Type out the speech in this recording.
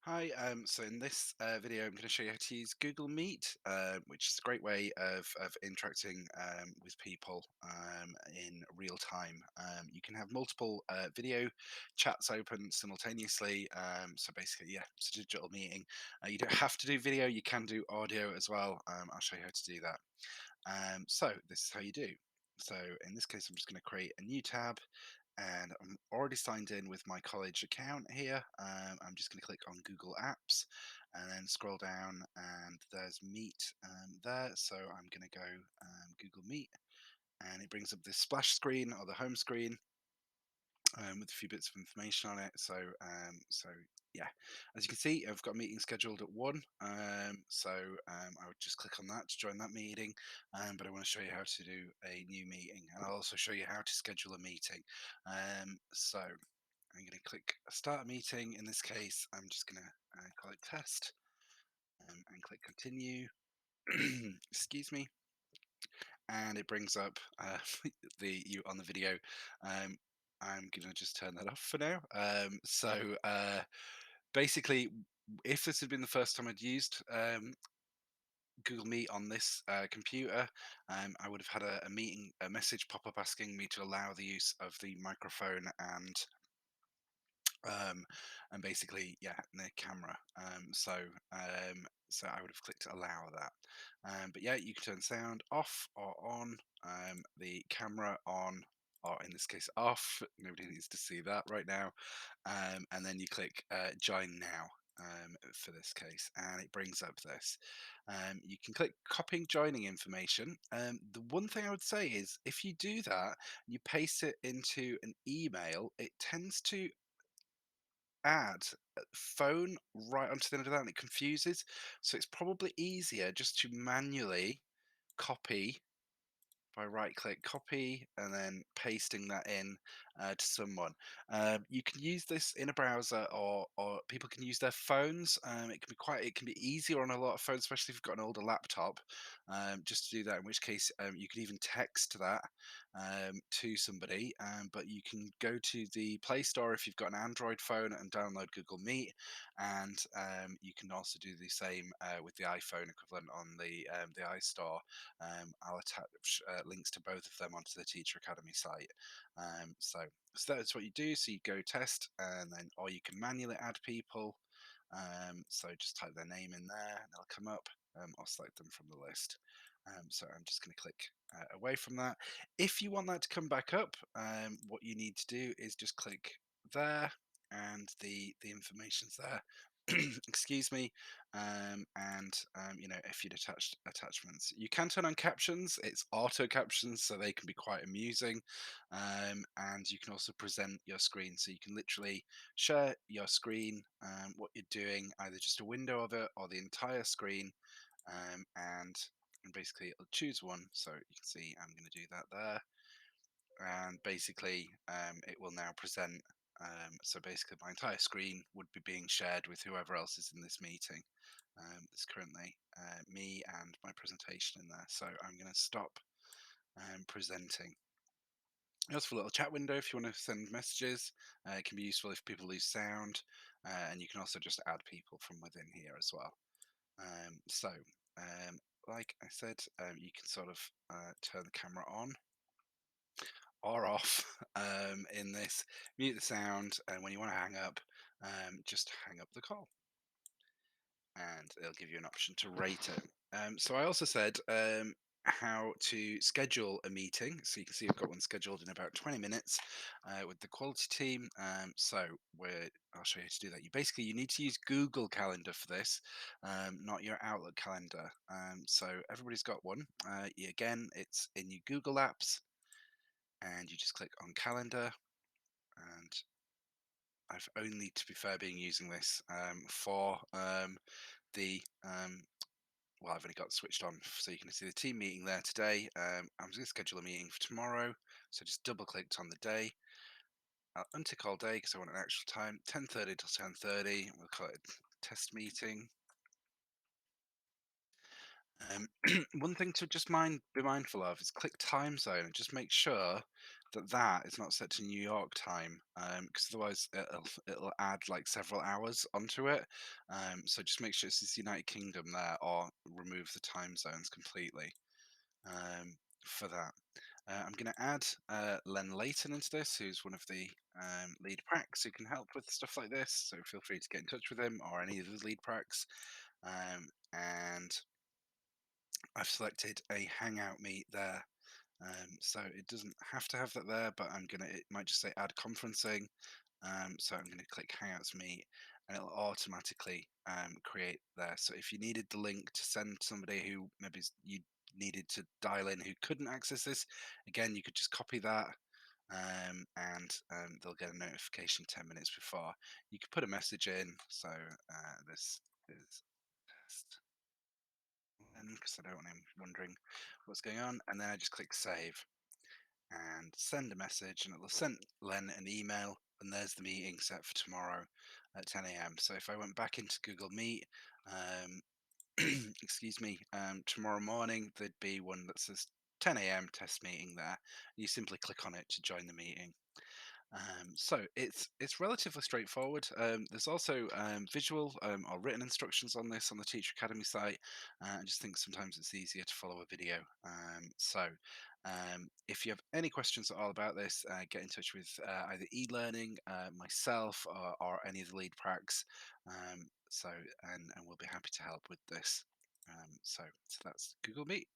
Hi, so in this video, I'm going to show you how to use Google Meet, which is a great way of interacting with people in real time. You can have multiple video chats open simultaneously. So basically, yeah, it's a digital meeting. You don't have to do video, you can do audio as well. I'll show you how to do that. So this is how you do. So in this case, I'm just going to create a new tab and I'm already signed in with my college account here. I'm just going to click on Google Apps and then scroll down, and there's Meet there. So I'm going to go Google Meet, and it brings up this splash screen or the home screen with a few bits of information on it. So yeah, as you can see, I've got a meeting scheduled at 1. I would just click on that to join that meeting. But I want to show you how to do a new meeting, and I'll also show you how to schedule a meeting. So I'm going to click start a meeting. In this case, I'm just going to call it test and click continue. Excuse me, and it brings up the you on the video. Um, I'm gonna just turn that off for now. Basically, if this had been the first time I'd used Google Meet on this computer, I would have had a message pop up asking me to allow the use of the microphone um, and basically, yeah, the camera. So I would have clicked allow that. But yeah, you can turn sound off or on, the camera on, or in this case off. Nobody needs to see that right now. And then you click join now. For this case, and it brings up this. You can click copying joining information. The one thing I would say is if you do that, you paste it into an email, it tends to add phone right onto the end of that, and it confuses. So it's probably easier just to manually copy by right click copy and then pasting that in to someone. You can use this in a browser, or people can use their phones. It can be easier on a lot of phones, especially if you've got an older laptop, just to do that. In which case, you could even text that to somebody. But you can go to the Play Store if you've got an Android phone and download Google Meet, and you can also do the same with the iPhone equivalent on the iStore. I'll attach links to both of them onto the Teacher Academy site. So that's what you do. So you go test, and then or you can manually add people. So just type their name in there, and they'll come up. Or select them from the list. So I'm just going to click away from that. If you want that to come back up, what you need to do is just click there, and the information's there. Excuse me. If you'd attached attachments, you can turn on captions. It's auto captions, so they can be quite amusing. And you can also present your screen, so you can literally share your screen, what you're doing, either just a window of it or the entire screen, um, and and basically it'll choose one. So you can see I'm going to do that there, and basically it will now present. So basically, my entire screen would be being shared with whoever else is in this meeting. There's currently me and my presentation in there. So I'm going to stop presenting. There's a little chat window if you want to send messages. It can be useful if people lose sound, and you can also just add people from within here as well. Um, so, um, like I said, you can sort of turn the camera on or off in this, mute the sound, and when you want to hang up, just hang up the call, and it'll give you an option to rate it. So I also said how to schedule a meeting. So you can see I've got one scheduled in about 20 minutes with the quality team. I'll show you how to do that. You need to use Google Calendar for this, not your Outlook calendar. So everybody's got one. Again, it's in your Google Apps, and you just click on Calendar. And I've only, to be fair, been using this for the well, I've only got switched on, so you can see the team meeting there today. I'm just going to schedule a meeting for tomorrow, so just double clicked on the day. I'll untick all day because I want an actual time, 10:30 till 10:30. We'll call it test meeting. Um, One thing to just be mindful of is click time zone and just make sure that is not set to New York time, because otherwise it'll add like several hours onto it. So just make sure it's United Kingdom there, or remove the time zones completely um, for that. I'm going to add Len Layton into this, who's one of the lead pracs who can help with stuff like this. So feel free to get in touch with him or any of the lead pracs. And I've selected a Hangout meet there. So it doesn't have to have that there, but it might just say add conferencing. So I'm going to click Hangouts Meet, and it'll automatically create there. So if you needed the link to send somebody who you needed to dial in who couldn't access this, again, you could just copy that, and they'll get a notification 10 minutes before. You could put a message in. So this is test, because I don't want him wondering what's going on. And then I just click save and send a message, and it'll send Len an email. And there's the meeting set for tomorrow at 10 a.m. So if I went back into Google Meet, um, excuse me, tomorrow morning, there'd be one that says 10 a.m. test meeting there. You simply click on it to join the meeting. So it's relatively straightforward. There's also visual or written instructions on this on the Teacher Academy site. I just think sometimes it's easier to follow a video. If you have any questions at all about this, get in touch with either eLearning, myself, or any of the lead pracs. And we'll be happy to help with this. So that's Google Meet.